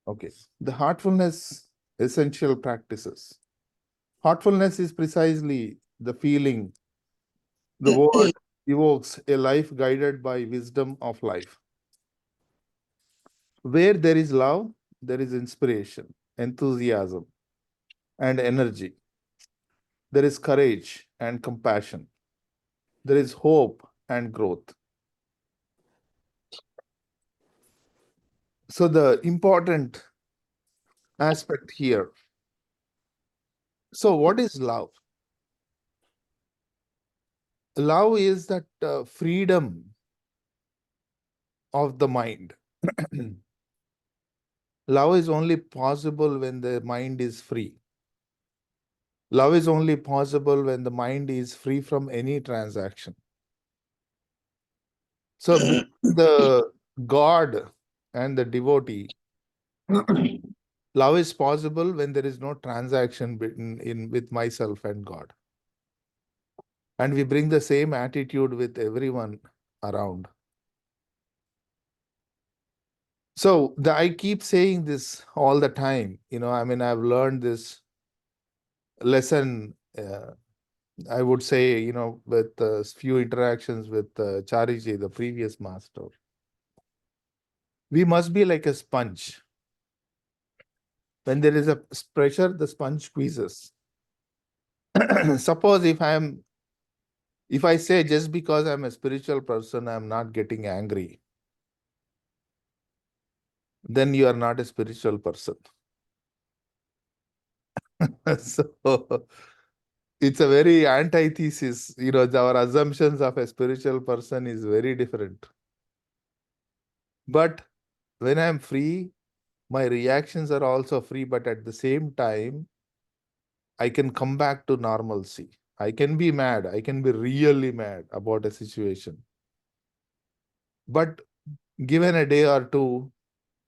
Okay. The heartfulness essential practices. Heartfulness is precisely the feeling. The word evokes a life guided by wisdom of life. Where there is love, there is inspiration, enthusiasm, and energy. There is courage and compassion. There is hope and growth. So, the important aspect here. So, what is love? Love is that freedom of the mind. Love is only possible when the mind is free. Love is only possible when the mind is free from any transaction. So between the God and the devotee, love is possible when there is no transaction with myself and God. And we bring the same attitude with everyone around. So I keep saying this all the time. I've learned this lesson, I would say, with few interactions with Chariji, the previous master. We must be like a sponge. When there is a pressure, the sponge squeezes. Suppose if I say just because I'm a spiritual person, I'm not getting angry, then you are not a spiritual person. So it's a very antithesis. Our assumptions of a spiritual person is very different. But when I'm free, my reactions are also free, but at the same time, I can come back to normalcy. I can be mad. I can be really mad about a situation. But given a day or two,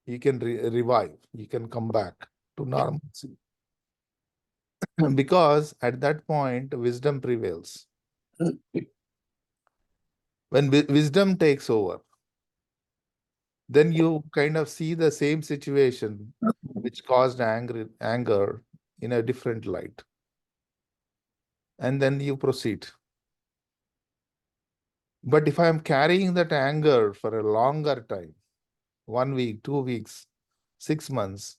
you can revive. You can come back to normalcy. Because at that point, wisdom prevails. When wisdom takes over, then you kind of see the same situation which caused anger in a different light. And then you proceed. But if I am carrying that anger for a longer time, 1 week, 2 weeks, 6 months,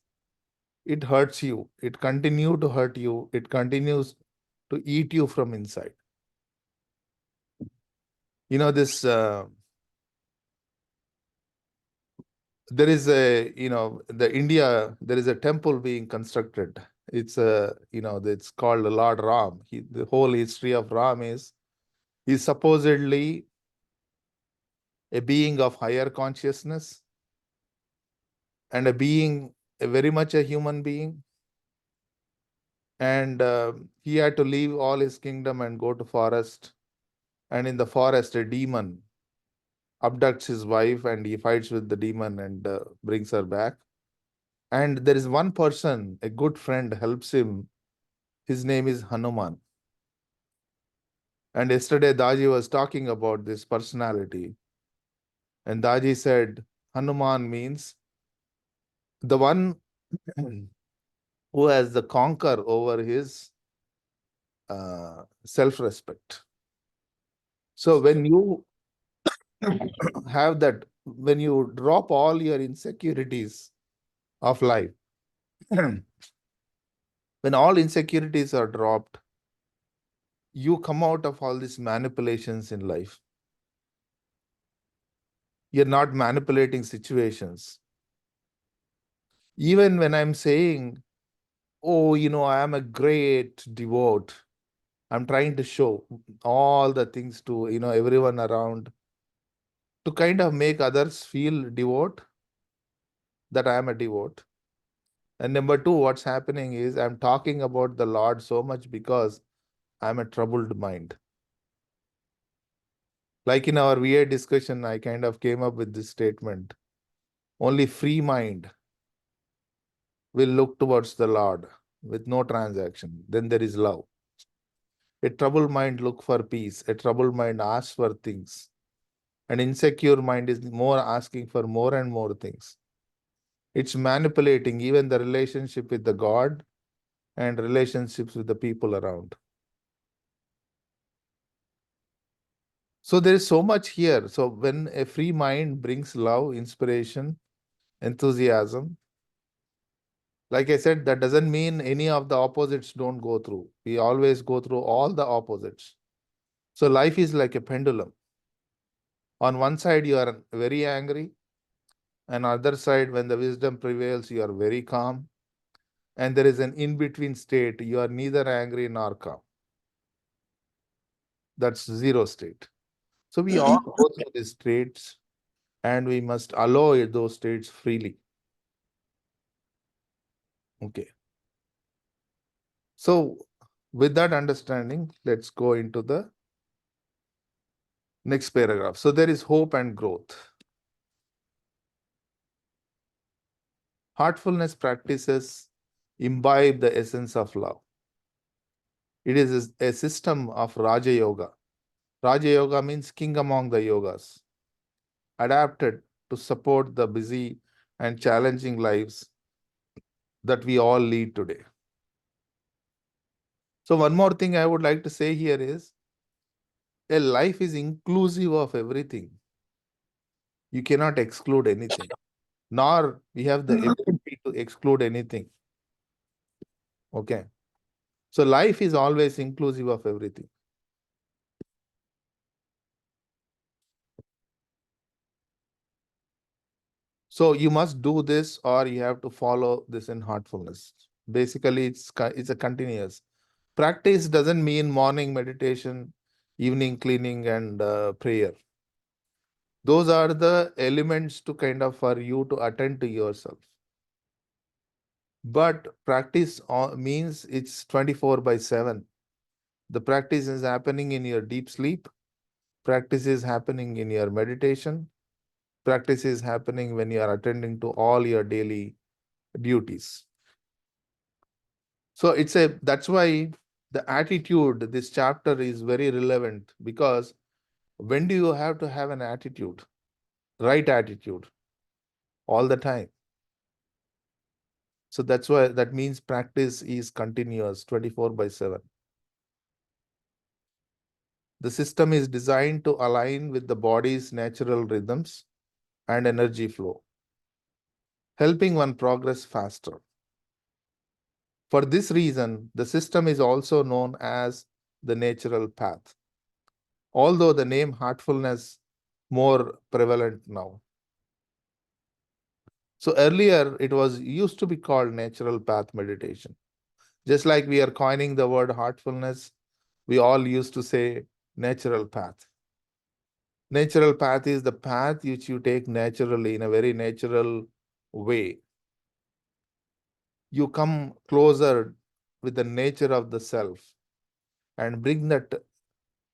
it hurts you. It continues to hurt you. It continues to eat you from inside. This, there is there is a temple being constructed. It's it's called Lord Ram. The whole history of Ram is he's supposedly a being of higher consciousness and very much a human being. And he had to leave all his kingdom and go to forest. And in the forest, a demon abducts his wife and he fights with the demon and brings her back. And there is one person, a good friend, helps him. His name is Hanuman. And yesterday, Daji was talking about this personality. And Daji said, Hanuman means the one who has the conquer over his self-respect. So when you have that, when you drop all your insecurities of life, when all insecurities are dropped, you come out of all these manipulations in life. You're not manipulating situations. Even when I'm saying, oh, I am a great devote, I'm trying to show all the things to, everyone around to kind of make others feel devote, that I am a devote. And number two, what's happening is I'm talking about the Lord so much because I'm a troubled mind. Like in our VA discussion, I kind of came up with this statement. Only free mind will look towards the Lord with no transaction. Then there is love. A troubled mind look for peace. A troubled mind asks for things. An insecure mind is more asking for more and more things. It's manipulating even the relationship with the God and relationships with the people around. So there is so much here. So when a free mind brings love, inspiration, enthusiasm, like I said, that doesn't mean any of the opposites don't go through. We always go through all the opposites. So life is like a pendulum. On one side, you are very angry. And other side, when the wisdom prevails, you are very calm. And there is an in-between state. You are neither angry nor calm. That's zero state. So we all go through these states, and we must allow those states freely. Okay. So with that understanding, let's go into the next paragraph. So there is hope and growth. Heartfulness practices imbibe the essence of love. It is a system of Raja Yoga. Raja Yoga means king among the yogas, adapted to support the busy and challenging lives that we all lead today. So one more thing I would like to say here is, a life is inclusive of everything. You cannot exclude anything, nor we have the ability to exclude anything. Okay. So life is always inclusive of everything. So you must do this, or you have to follow this in heartfulness. Basically, it's a continuous practice. Doesn't mean morning meditation, evening cleaning, and prayer. Those are the elements to kind of for you to attend to yourself. But practice means it's 24/7. The practice is happening in your deep sleep. Practice is happening in your meditation. Practice is happening when you are attending to all your daily duties. So that's why the attitude, this chapter is very relevant, because when do you have to have an attitude? Right attitude all the time. So that's why that means practice is continuous 24/7. The system is designed to align with the body's natural rhythms and energy flow, helping one progress faster. For this reason, the system is also known as the natural path, although the name heartfulness more prevalent now. So earlier it was used to be called natural path meditation. Just like we are coining the word heartfulness, we all used to say natural path. Natural path is the path which you take naturally in a very natural way. You come closer with the nature of the self and bring that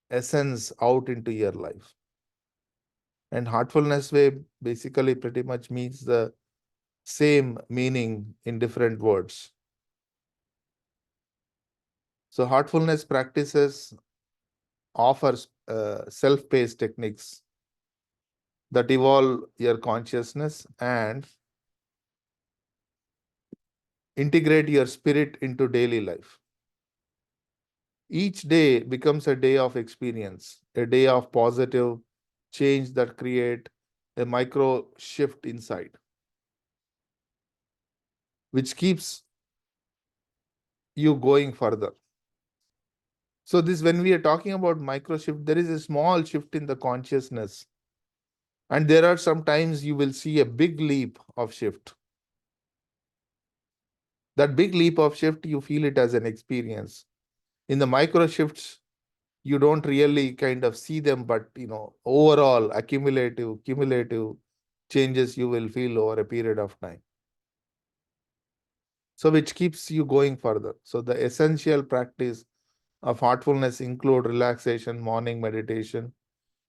essence out into your life. And heartfulness way basically pretty much means the same meaning in different words. So heartfulness practices offers self-paced techniques that evolve your consciousness and integrate your spirit into daily life. Each day becomes a day of experience, a day of positive change that create a micro shift inside, which keeps you going further. So this, when we are talking about micro shift, there is a small shift in the consciousness. And there are some times you will see a big leap of shift. That big leap of shift, you feel it as an experience. In the micro shifts, you don't really kind of see them, but overall cumulative changes you will feel over a period of time. So which keeps you going further. So the essential practice of heartfulness include relaxation, morning meditation,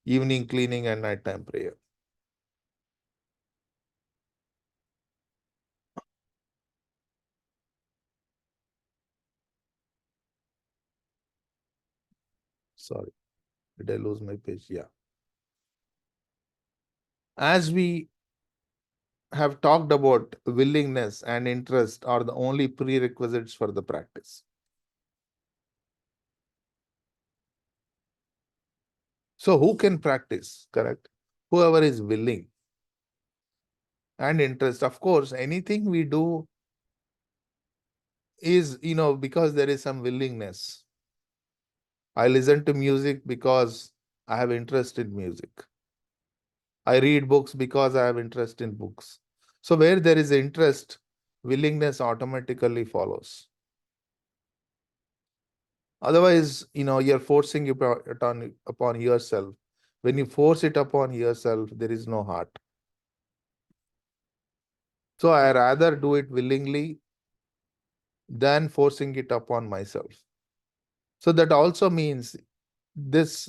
evening cleaning, and nighttime prayer. Sorry, did I lose my page? Yeah. As we have talked about willingness and interest are the only prerequisites for the practice. So who can practice? Correct. Whoever is willing and interest. Of course, anything we do is, because there is some willingness. I listen to music because I have interest in music. I read books because I have interest in books. So where there is interest, willingness automatically follows. Otherwise, you're forcing it upon yourself. When you force it upon yourself, there is no heart. So I rather do it willingly than forcing it upon myself. So that also means this,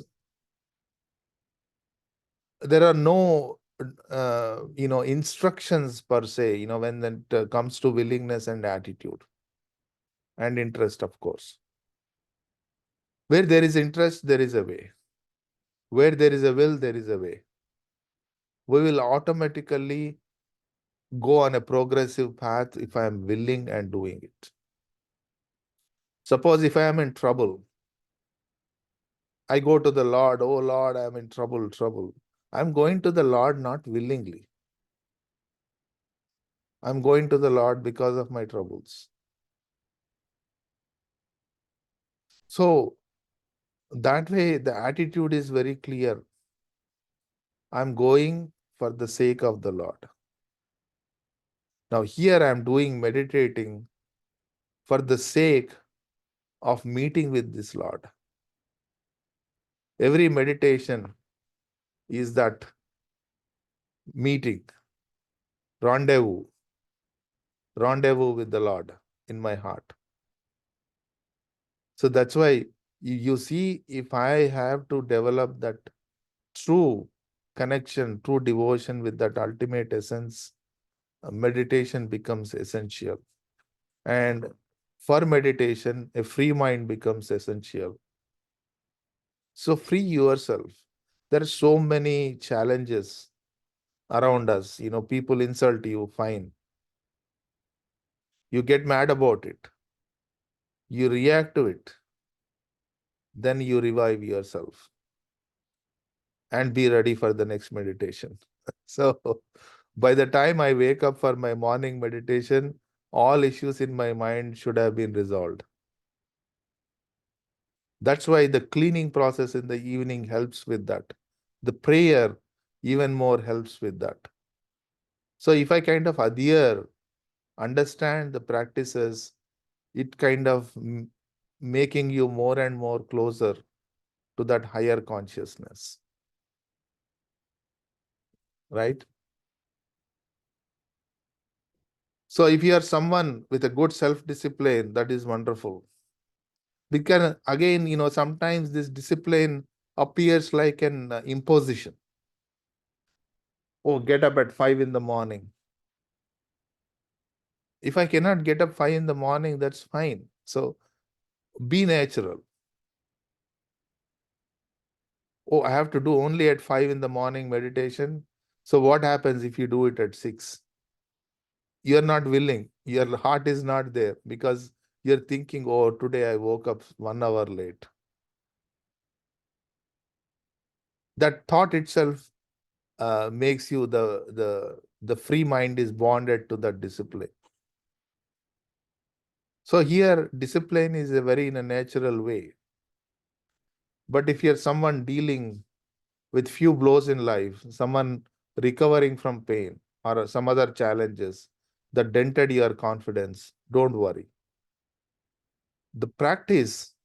there are no instructions per se, when it comes to willingness and attitude and interest, of course. Where there is interest, there is a way. Where there is a will, there is a way. We will automatically go on a progressive path if I am willing and doing it. Suppose if I am in trouble, I go to the Lord, oh Lord, I am in trouble. I'm going to the Lord not willingly. I'm going to the Lord because of my troubles. So that way, the attitude is very clear. I'm going for the sake of the Lord. Now here I'm doing meditating for the sake of meeting with this Lord. Every meditation is that meeting, rendezvous with the Lord in my heart. So that's why you see, if I have to develop that true connection, true devotion with that ultimate essence, meditation becomes essential. And for meditation, a free mind becomes essential. So free yourself. There are so many challenges around us. People insult you, fine. You get mad about it. You react to it. Then you revive yourself and be ready for the next meditation. So by the time I wake up for my morning meditation, all issues in my mind should have been resolved. That's why the cleaning process in the evening helps with that. The prayer even more helps with that. So if I kind of adhere, understand the practices, it kind of making you more and more closer to that higher consciousness. Right? So if you are someone with a good self-discipline, that is wonderful. Because again, sometimes this discipline appears like an imposition. Oh, get up at 5 in the morning. If I cannot get up 5 in the morning, that's fine. So be natural. Oh, I have to do only at 5 in the morning meditation. So what happens if you do it at 6? You're not willing. Your heart is not there because you're thinking, oh, today I woke up 1 hour late. That thought itself makes you the free mind is bonded to that discipline. So here discipline is in a natural way. But if you're someone dealing with few blows in life, someone recovering from pain or some other challenges that dented your confidence, don't worry. The practices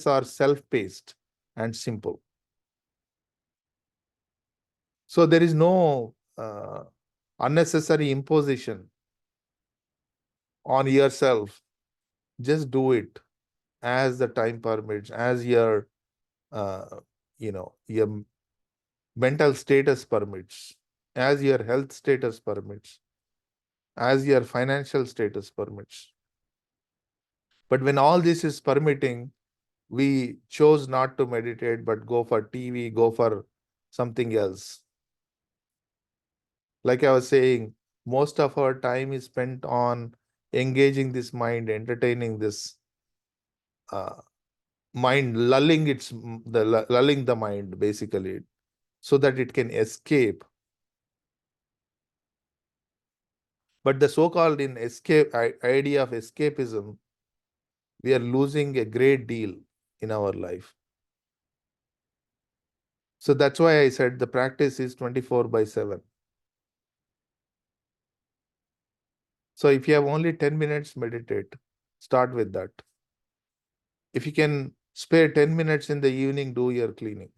are self-paced and simple. So there is no unnecessary imposition on yourself. Just do it as the time permits, as your your mental status permits, as your health status permits, as your financial status permits. But when all this is permitting, we chose not to meditate, but go for TV, go for something else. Like I was saying, most of our time is spent on engaging this mind, entertaining this uh, mind, lulling the mind basically, so that it can escape. But the so-called idea of escapism, we are losing a great deal in our life. So that's why I said the practice is 24/7. So if you have only 10 minutes, meditate. Start with that. If you can spare 10 minutes in the evening, do your cleaning.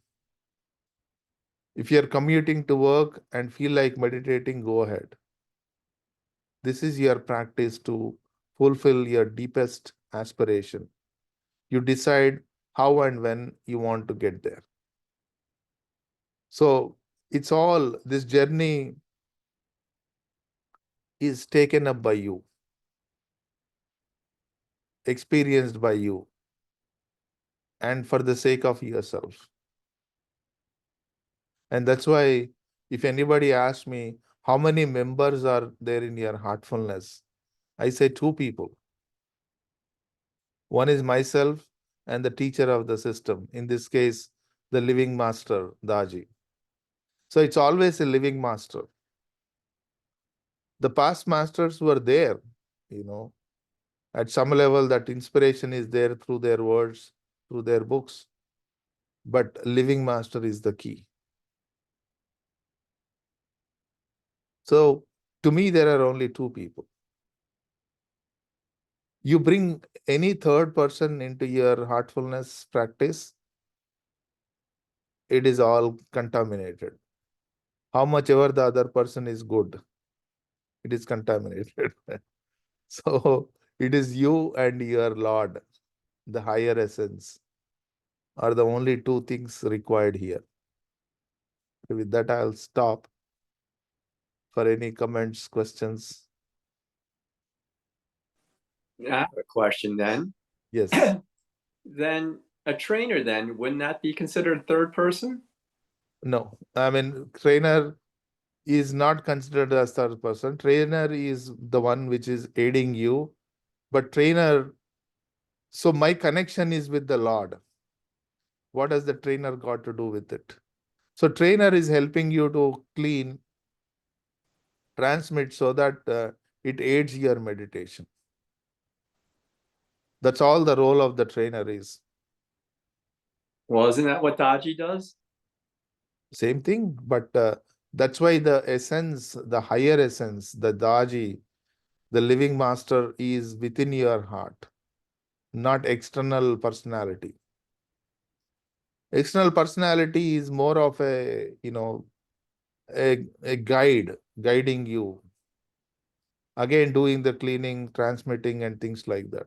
If you're commuting to work and feel like meditating, go ahead. This is your practice to fulfill your deepest aspiration. You decide how and when you want to get there. So it's all, this journey is taken up by you, experienced by you, and for the sake of yourself. And that's why if anybody asks me, how many members are there in your heartfulness? I say two people. One is myself and the teacher of the system. In this case, the living master, Daji. So it's always a living master. The past masters were there, you know, at some level that inspiration is there through their words, through their books. But living master is the key. So to me, there are only two people. You bring any third person into your heartfulness practice, it is all contaminated. How much ever the other person is good, it is contaminated. So it is you and your Lord, the higher essence, are the only two things required here. With that, I'll stop for any comments, questions. I have a question then. Yes. Then a trainer, then, wouldn't that be considered third person? No, I mean, trainer is not considered as third person. Trainer is the one which is aiding you, but trainer, so my connection is with the Lord. What has the trainer got to do with it? So trainer is helping you to clean, transmit so that it aids your meditation. That's all the role of the trainer is. Well, isn't that what Daji does? Same thing, but that's why the essence, the higher essence, the Daji, the living master is within your heart, not external personality. External personality is more of a, a guide, guiding you. Again, doing the cleaning, transmitting, and things like that.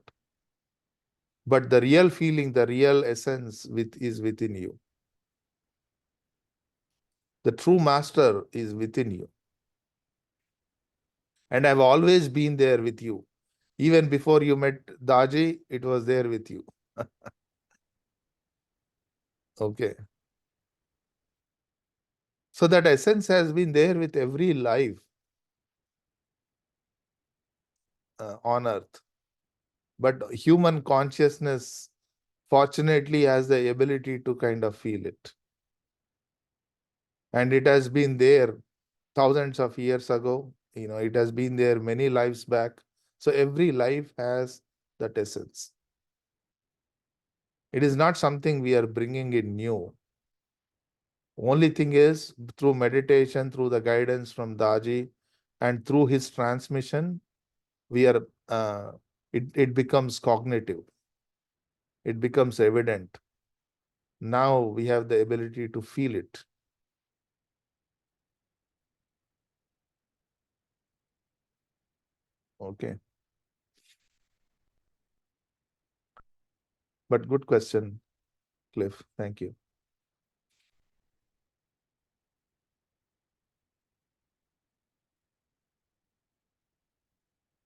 But the real feeling, the real essence is within you. The true master is within you. And I've always been there with you. Even before you met Daji, it was there with you. Okay. So that essence has been there with every life on earth. But human consciousness fortunately has the ability to kind of feel it. And it has been there thousands of years ago. It has been there many lives back. So every life has that essence. It is not something we are bringing in new. Only thing is, through meditation, through the guidance from Daji, and through his transmission, we are it becomes cognitive. It becomes evident. Now we have the ability to feel it. Okay. But good question, Cliff. Thank you.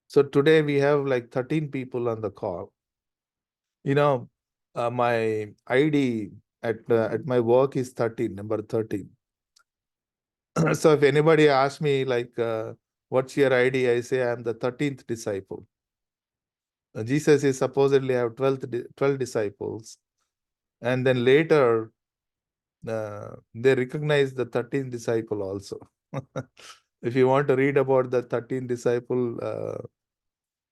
So today we have like 13 people on the call. My ID at my work is 13, number 13. So if anybody asks me like, what's your ID? I say I'm the 13th disciple. Jesus is supposedly have 12 disciples. And then later, they recognize the 13th disciple also. If you want to read about the 13th disciple,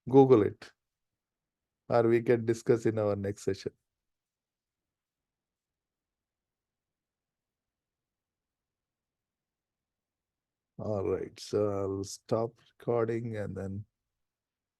Google it, or we can discuss in our next session. All right, so I'll stop recording and then